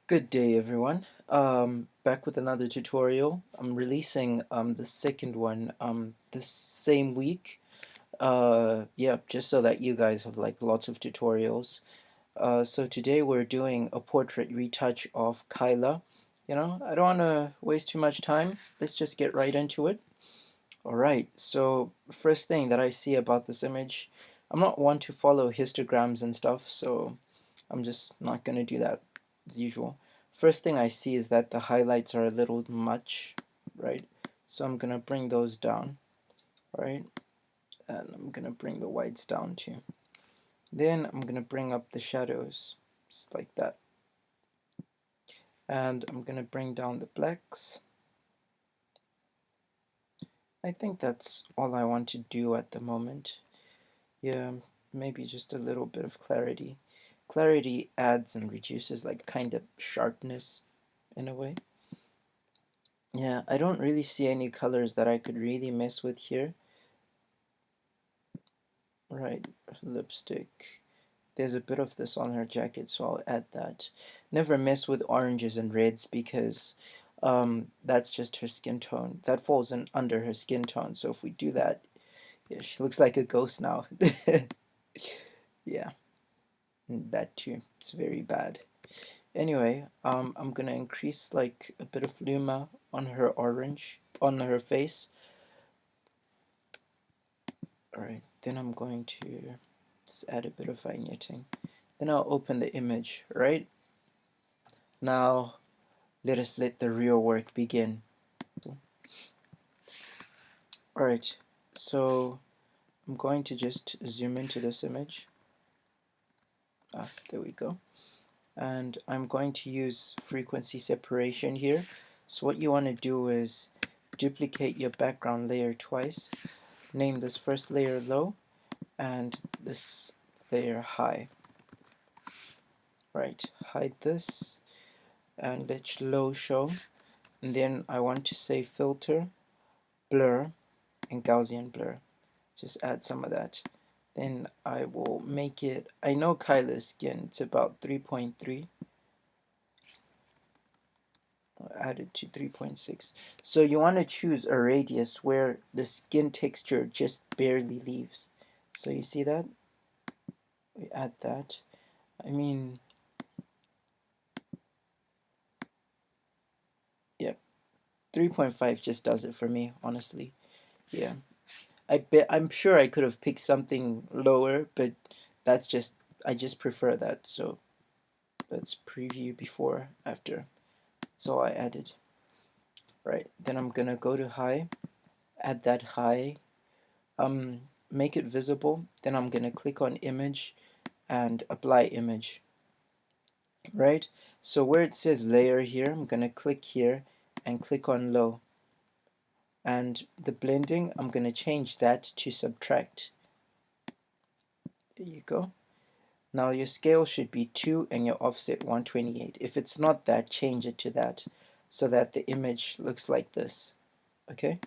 Good day, everyone. Back with another tutorial. I'm releasing the second one this same week. Yeah, just so that you guys have like lots of tutorials. So today we're doing a portrait retouch of Kyla. I don't want to waste too much time. Let's just get right into it. Alright, so first thing that I see about this image, I'm not one to follow histograms and stuff, so I'm just not going to do that as usual. First thing I see is that the highlights are a little much, right? So I'm going to bring those down, right? And I'm going to bring the whites down too. Then I'm going to bring up the shadows, just like that. And I'm going to bring down the blacks. I think that's all I want to do at the moment. Yeah, maybe just a little bit of clarity. Clarity adds and reduces like kind of sharpness in a way. Yeah, I don't really see any colors that I could really mess with here. Right, lipstick. There's a bit of this on her jacket, so I'll add that. Never mess with oranges and reds because that's just her skin tone. That falls in under her skin tone, so if we do that, yeah, she looks like a ghost now. Yeah, that too. It's very bad. Anyway, I'm gonna increase like a bit of luma on her orange, on her face. Alright, then I'm going to just add a bit of vignetting. Then I'll open the image, right? Now, let us let the real work begin. Alright, so I'm going to just zoom into this image. There we go. And I'm going to use frequency separation here. So what you want to do is duplicate your background layer twice. Name this first layer low and this layer high. Right, hide this and let low show, and then I want to say filter, blur, and Gaussian blur. Just add some of that. Then I will make it, I know Kyla's skin, it's about 3.3. I'll add it to 3.6. So you want to choose a radius where the skin texture just barely leaves. So you see that? We add that. I mean, yeah, 3.5 just does it for me, honestly. Yeah. I'm sure I could have picked something lower, but that's just I just prefer that. So let's preview before, after. So I added. Right. Then I'm gonna go to high, add that high, make it visible. Then I'm gonna click on image and apply image. Right. So where it says layer here, I'm gonna click here and click on low. And the blending, I'm gonna change that to subtract. There you go. Now your scale should be 2 and your offset 128. If it's not that, change it to that so that the image looks like this. Okay?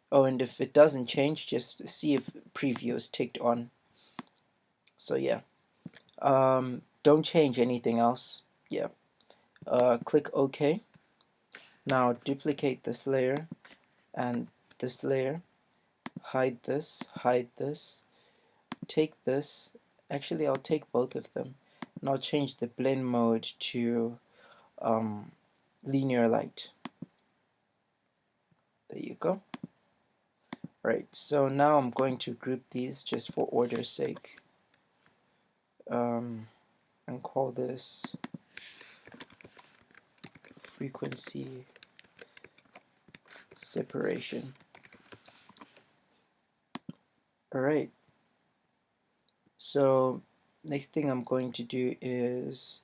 Oh, and if it doesn't change, just see if preview is ticked on. So yeah. Don't change anything else. Yeah. Click OK. Now duplicate this layer and this layer. Hide this, take this. Actually, I'll take both of them. And I'll change the blend mode to linear light. There you go. Right, so now I'm going to group these just for order's sake. And call this frequency separation. Alright, so next thing I'm going to do is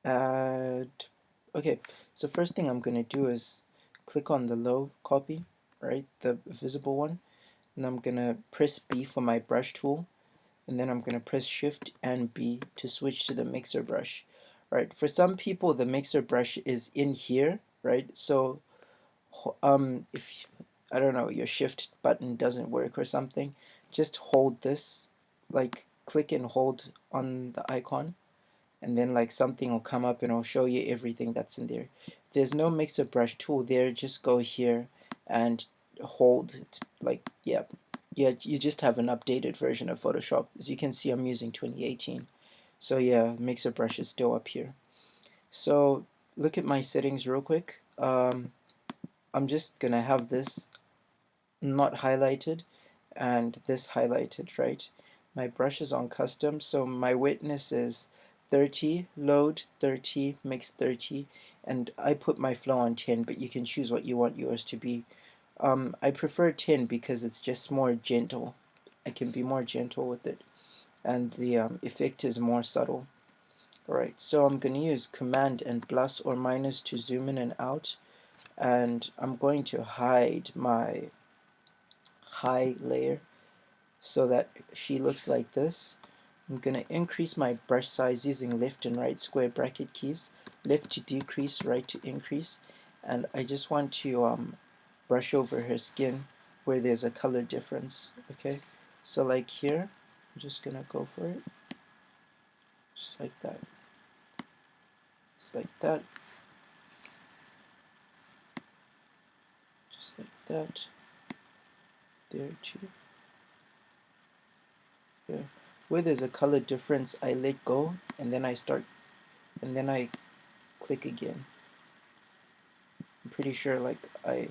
add, okay, so first thing I'm going to do is click on the low copy, right, the visible one, and I'm going to press B for my brush tool, and then I'm going to press Shift and B to switch to the mixer brush. Right, for some people the mixer brush is in here, right, so if, I don't know, your shift button doesn't work or something, just hold this like click and hold on the icon, and then like something will come up and it'll show you everything that's in there. If there's no mixer brush tool there, just go here and hold it, like, yeah, you just have an updated version of Photoshop. As you can see, I'm using 2018. So yeah, mixer brush is still up here. So look at my settings real quick. I'm just gonna have this not highlighted and this highlighted, right? My brush is on custom, so my wetness is 30, load 30, mix 30, and I put my flow on 10, but you can choose what you want yours to be. I prefer 10 because it's just more gentle. I can be more gentle with it, and the effect is more subtle. Alright, so I'm going to use Command and plus or minus to zoom in and out, and I'm going to hide my high layer so that she looks like this. I'm going to increase my brush size using left and right square bracket keys, left to decrease, right to increase, and I just want to brush over her skin where there's a color difference. Okay, so like here, I'm just going to go for it, just like that, just like that, just like that, there too. Yeah. Where there's a color difference, I let go and then I start, and then I click again. I'm pretty sure like I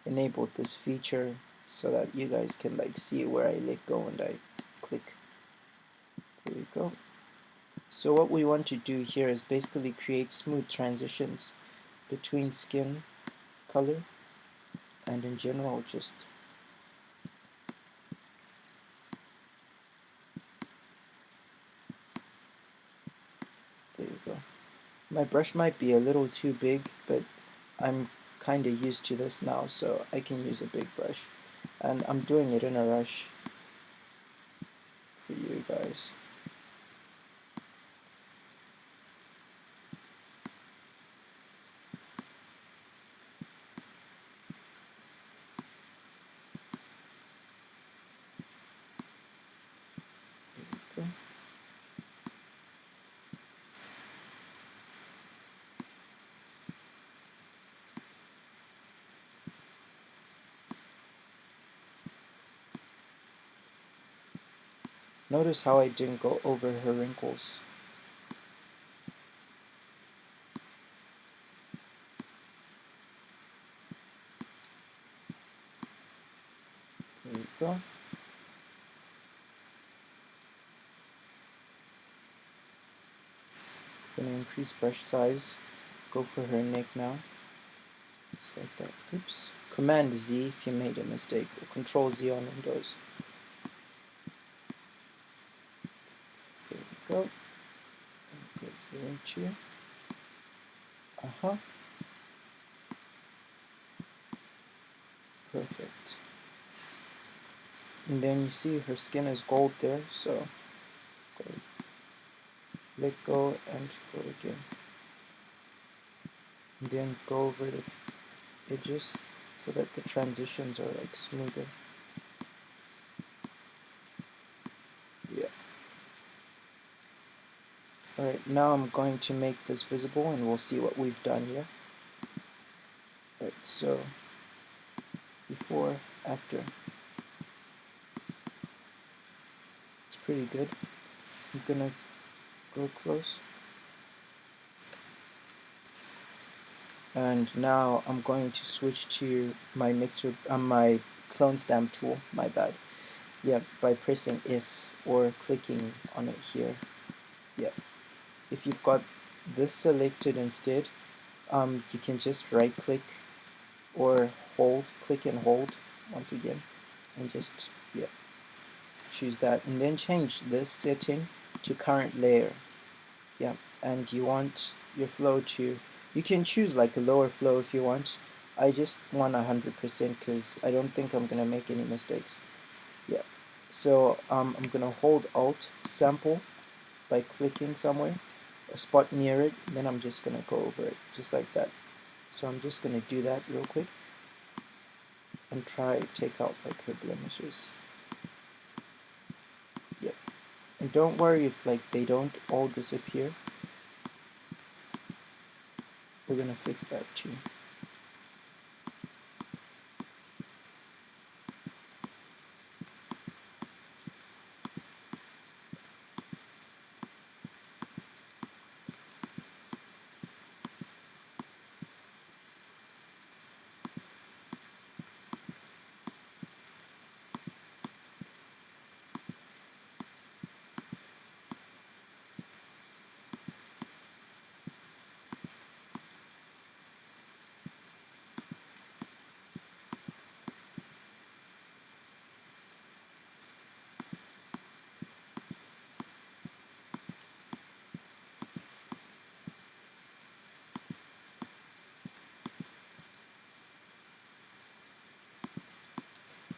enabled this feature so that you guys can like see where I let go and I click. There we go. So what we want to do here is basically create smooth transitions between skin color and in general just there you go. My brush might be a little too big, but I'm kinda used to this now, so I can use a big brush. And I'm doing it in a rush for you guys. Okay. Notice how I didn't go over her wrinkles. There you go. Gonna increase brush size. Go for her neck now. Just like that. Oops. Command Z if you made a mistake, or Control Z on Windows. There we go. Go here too. Perfect. And then you see her skin is gold there, so go, let go and go again. And then go over the edges so that the transitions are like smoother. Yeah. Alright, now I'm going to make this visible and we'll see what we've done here. Alright, so before, after. It's pretty good. I'm gonna go close. And now I'm going to switch to my mixer, my clone stamp tool, my bad. Yeah, by pressing S or clicking on it here. Yeah. If you've got this selected instead, you can just right click or hold, click and hold once again, and just, yeah, choose that. And then change this setting to current layer. Yeah, and you want your flow to, you can choose like a lower flow if you want. I just want 100% because I don't think I'm gonna make any mistakes. Yeah, so I'm gonna hold Alt sample by clicking somewhere, a spot near it, then I'm just gonna go over it just like that. So I'm just gonna do that real quick and try take out like her blemishes. Yep, And don't worry if like they don't all disappear. We're gonna fix that too.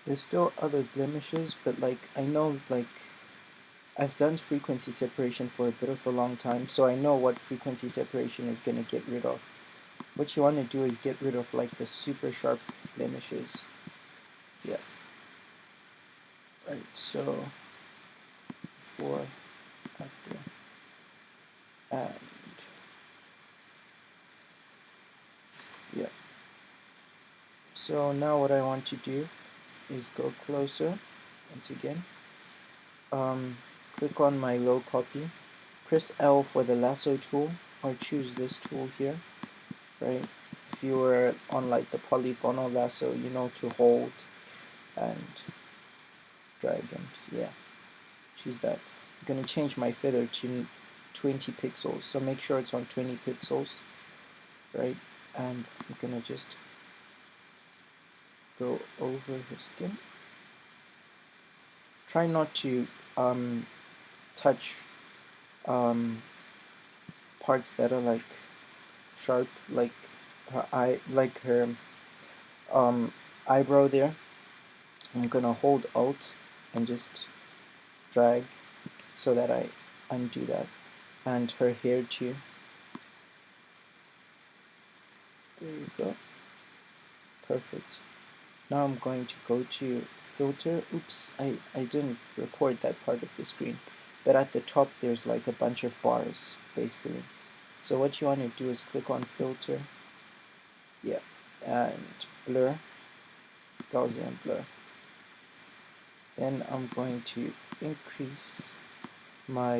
There's still other blemishes, but like I know like I've done frequency separation for a bit of a long time, so I know what frequency separation is gonna get rid of. What you want to do is get rid of like the super sharp blemishes. Yeah. Right, so before, after, and yeah. So now what I want to do is go closer once again. Click on my low copy, press L for the lasso tool, or choose this tool here, right? If you were on like the polygonal lasso, you know, to hold and drag, and yeah, choose that. I'm gonna change my feather to 20 pixels, so make sure it's on 20 pixels, right? And I'm gonna just go over her skin. Try not to touch parts that are like sharp, like her eye, like her eyebrow there. I'm gonna hold Alt and just drag so that I undo that, and her hair too. There you go. Perfect. Now I'm going to go to filter. Oops, I didn't record that part of the screen. But at the top there's like a bunch of bars, basically. So what you want to do is click on filter. Yeah. And blur. Gaussian blur. Then I'm going to increase my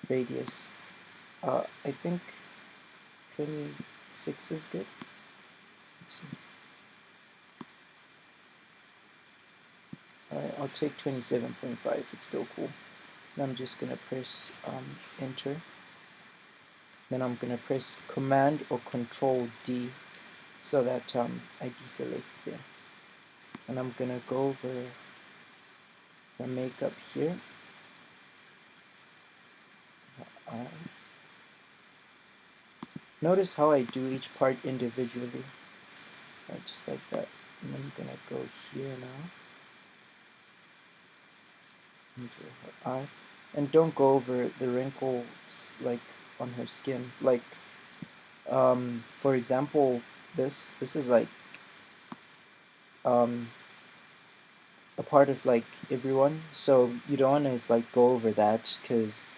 radius. I think 26 is good. Let's see. Alright, I'll take 27.5, it's still cool. And I'm just gonna press enter. Then I'm gonna press Command or Control D so that I deselect there. And I'm gonna go over the makeup here. Notice how I do each part individually, right, just like that. And I'm gonna go here now into her eye, and don't go over the wrinkles like on her skin. Like, for example, this is like a part of like everyone, so you don't want to like go over that because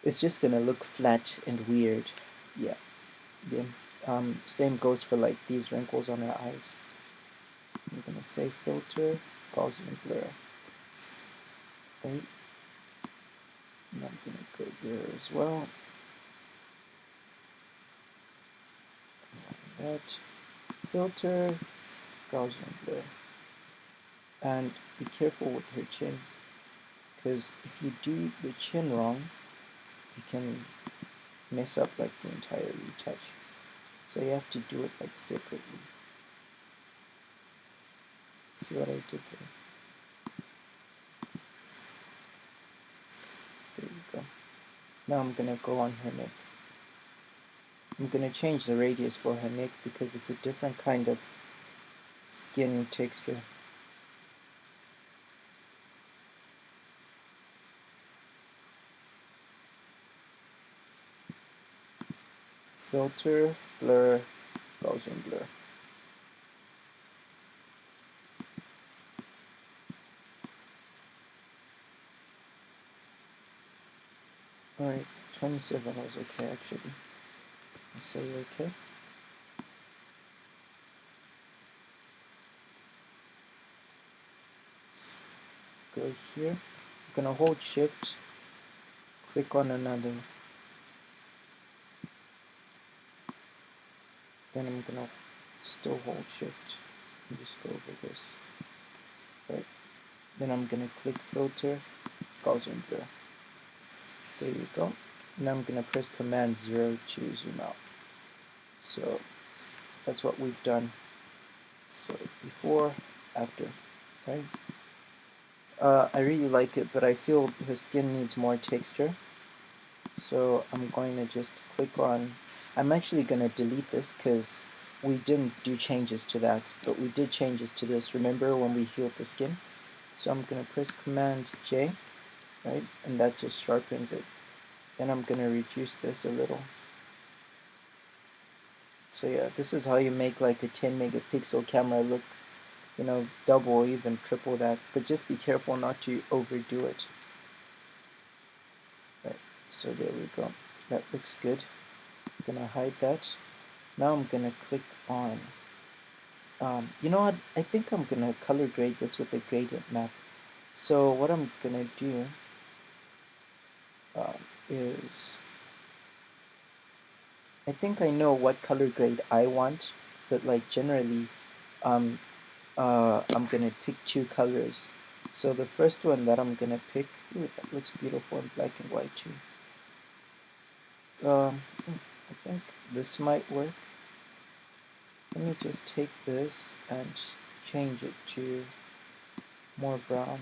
it's just gonna look flat and weird. Yeah. Then same goes for like these wrinkles on her eyes. I'm gonna say filter, Gaussian blur, right? And I'm gonna go there as well. Like that. Filter, Gaussian blur. And be careful with her chin, because if you do the chin wrong, you can mess up like the entire retouch. So you have to do it like separately. See what I did there? There you go. Now I'm gonna go on her neck. I'm gonna change the radius for her neck because it's a different kind of skin texture. Filter, blur, Gaussian blur. Alright, 27 was okay actually. I'll say okay. Go here. I'm gonna hold shift, click on another. Then I'm gonna still hold shift and just go over this. Right. Then I'm gonna click filter, Gaussian blur. There you go. Now I'm gonna press Command 0 to zoom out. So that's what we've done. So before, after, right? I really like it, but I feel her skin needs more texture. So I'm going to just click on, I'm actually going to delete this because we didn't do changes to that, but we did changes to this, remember when we healed the skin? So I'm going to press Command J, right, and that just sharpens it. Then I'm going to reduce this a little. So yeah, this is how you make like a 10 megapixel camera look, you know, double or even triple that, but just be careful not to overdo it. Right, so there we go. That looks good. I'm gonna hide that. Now I'm gonna click on, you know what, I think I'm gonna color grade this with a gradient map. So what I'm gonna do is, I think I know what color grade I want, but like generally, I'm gonna pick two colors. So the first one that I'm gonna pick, ooh, that looks beautiful in black and white too. I think this might work. Let me just take this and change it to more brown.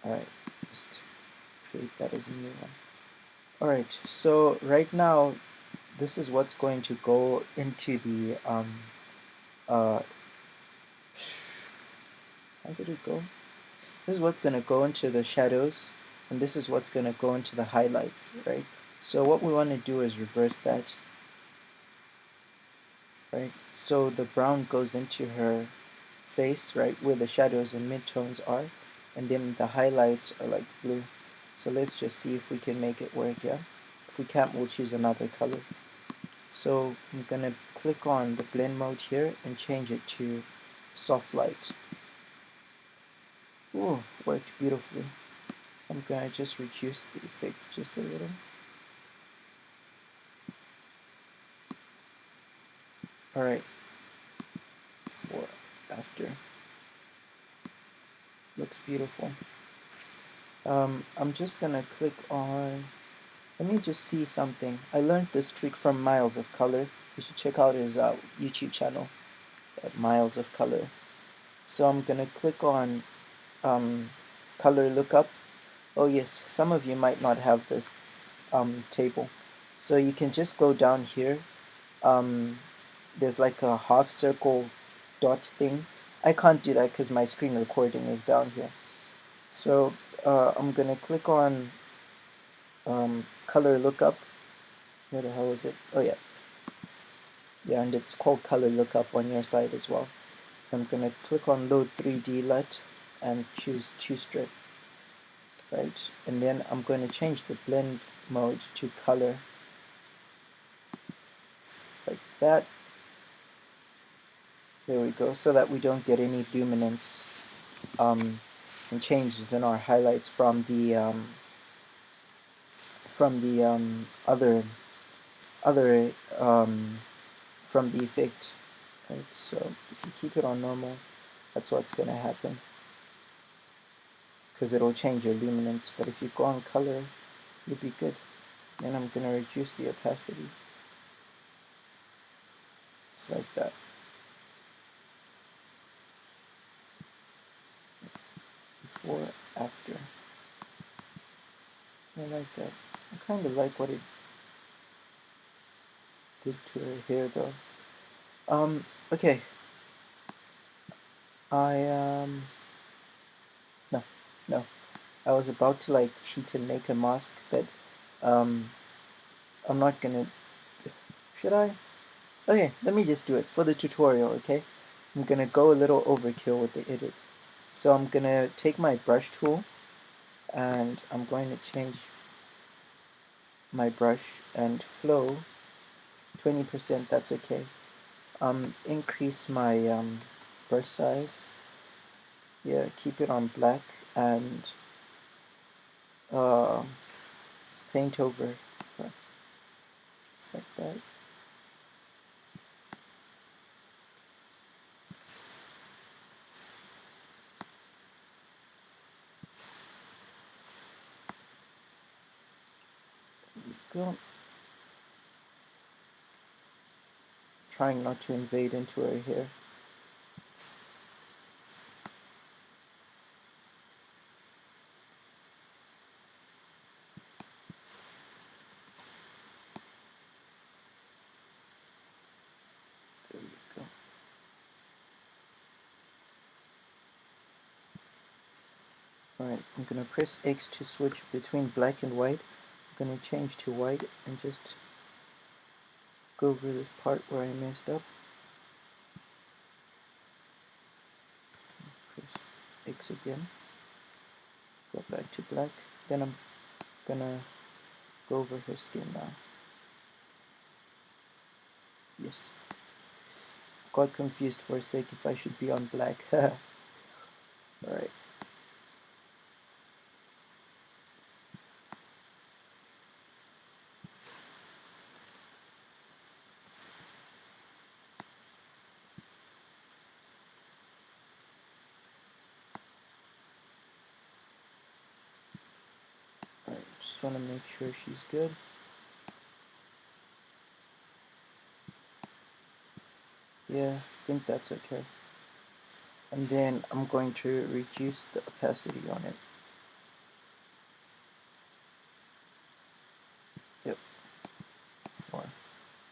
Alright, just create that as a new one. Alright, so right now this is what's going to go into the how did it go? This is what's gonna go into the shadows, and this is what's gonna go into the highlights, right? So what we want to do is reverse that, right? So the brown goes into her face, right, where the shadows and midtones are, and then the highlights are like blue. So let's just see if we can make it work, yeah? If we can't, we'll choose another color. So I'm gonna click on the blend mode here and change it to soft light. Ooh, worked beautifully. I'm gonna just reduce the effect just a little. Alright, before, after. Looks beautiful. I'm just gonna click on, let me just see something. I learned this trick from Miles of Color. You should check out his YouTube channel, Miles of Color. So I'm gonna click on color lookup. Oh yes, some of you might not have this table. So you can just go down here. There's like a half circle dot thing. I can't do that because my screen recording is down here. So I'm gonna click on color lookup. Where the hell is it? Oh yeah. Yeah, and it's called color lookup on your side as well. I'm gonna click on load 3D LUT and choose 2-strip. Right, and then I'm going to change the blend mode to color, like that. There we go, so that we don't get any luminance and changes in our highlights from the other from the effect. Right, so if you keep it on normal, that's what's going to happen, because it'll change your luminance. But if you go on color, you'll be good. Then I'm going to reduce the opacity. It's like that. Before, after. I like that. I kind of like what it did to her hair though. Okay. No, no. I was about to like cheat and make a mask, but um, I'm not gonna. Should I? Okay, let me just do it for the tutorial. Okay, I'm gonna go a little overkill with the edit. So I'm gonna take my brush tool and I'm going to change my brush and flow 20%. That's okay. Increase my brush size. Yeah, keep it on black and uh, paint over just like that. Go. Trying not to invade into her hair. There we go. Alright, I'm gonna press X to switch between black and white. I'm gonna change to white and just go over this part where I messed up. Press X again. Go back to black. Then I'm gonna go over her skin now. Yes. Got confused for a sec if I should be on black. Alright. Alright, just want to make sure she's good. Yeah, I think that's okay. And then I'm going to reduce the opacity on it. Yep. For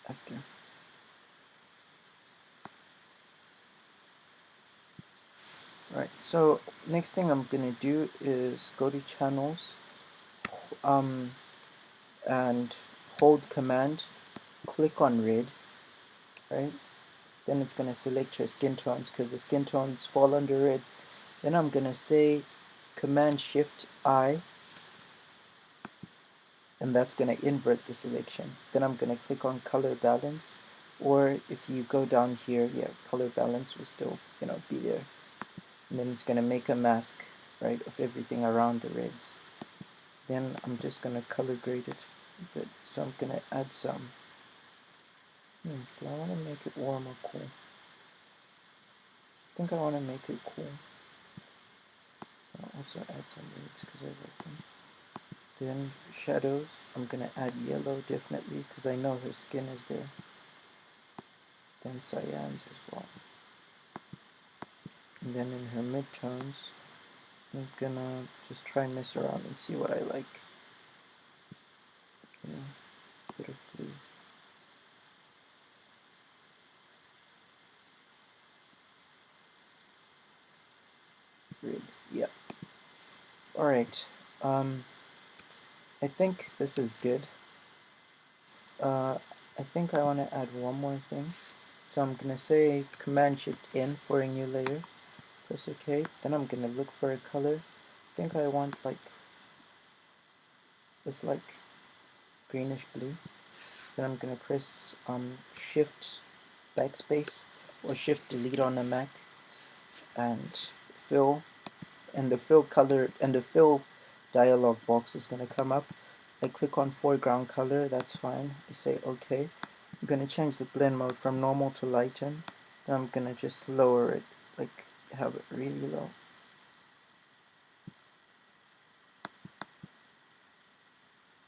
after. Alright, so next thing I'm gonna do is go to channels and hold command, click on red, right? Then it's gonna select her skin tones because the skin tones fall under reds. Then I'm gonna say command shift I, and that's gonna invert the selection. Then I'm gonna click on color balance, or if you go down here, yeah, color balance will still, be there. And then it's gonna make a mask, right, of everything around the reds. Then I'm just gonna color grade it a bit. So I'm gonna add some. Do I want to make it warm or cool? I think I want to make it cool. I'll also add some reds because I like them. Then shadows, I'm gonna add yellow definitely because I know her skin is there. Then cyans as well. And then in her midtones, I'm gonna just try and mess around and see what I like. Bit of blue. Red, yep. Alright, I think this is good. I think I want to add one more thing. So I'm going to say Command Shift N for a new layer. Press OK. Then I'm going to look for a color. I think I want like this, like greenish blue. Then I'm going to press Shift Backspace or Shift Delete on the Mac and fill. And the fill color and the fill dialog box is going to come up. I click on foreground color, that's fine. I say OK. I'm going to change the blend mode from normal to lighten. Then I'm going to just lower it, like have it really low.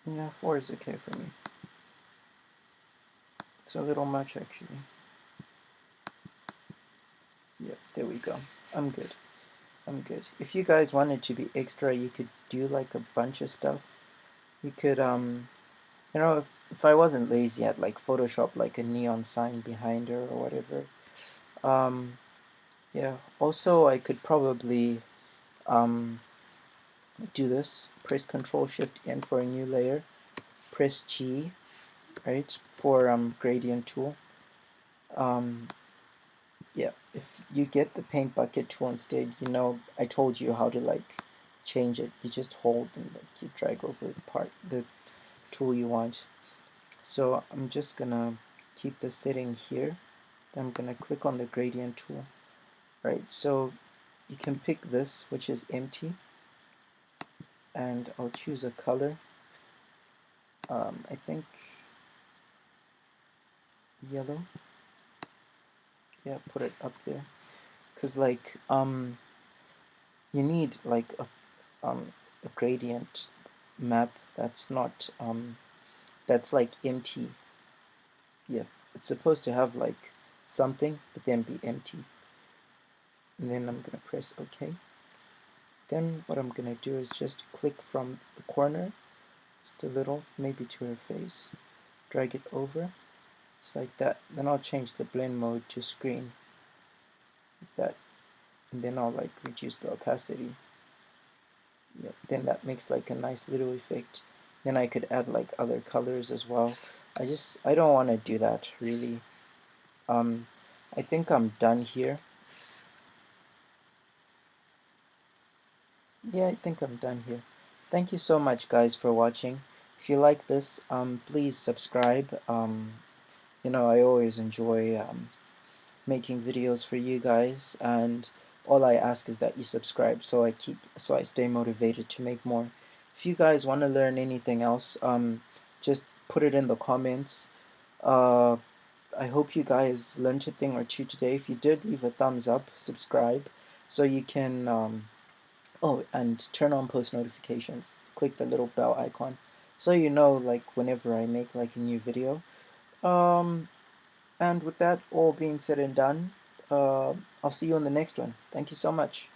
Yeah, 4 is okay for me. It's a little much actually. Yep, there we go. I'm good. I'm good. If you guys wanted to be extra, you could do like a bunch of stuff. You could, if I wasn't lazy, I'd like Photoshop like a neon sign behind her or whatever. Yeah, also I could probably do this. Press Control Shift N for a new layer. Press G, right, for gradient tool. Yeah, if you get the paint bucket tool instead, you know, I told you how to like change it. You just hold and like you drag over the tool you want. So I'm just gonna keep this sitting here. Then I'm gonna click on the gradient tool. Right, so you can pick this, which is empty, and I'll choose a color. I think yellow. Yeah, put it up there. Cause like you need like a gradient map that's not that's like empty. Yeah, it's supposed to have like something, but then be empty. And then I'm gonna press OK. Then what I'm gonna do is just click from the corner, just a little, maybe to her face, drag it over, just like that. Then I'll change the blend mode to screen, like that, and then I'll like reduce the opacity. Yeah, then that makes like a nice little effect. Then I could add like other colors as well. I don't want to do that really. Um, I think I'm done here. Yeah, I think I'm done here. Thank you so much, guys, for watching. If you like this, please subscribe. You know, I always enjoy making videos for you guys, and all I ask is that you subscribe so I stay motivated to make more. If you guys want to learn anything else, just put it in the comments. Uh, I hope you guys learned a thing or two today. If you did, leave a thumbs up, subscribe, so you can oh, and turn on post notifications. Click the little bell icon, so you know like whenever I make like a new video. Um, and with that all being said and done, I'll see you on the next one. Thank you so much.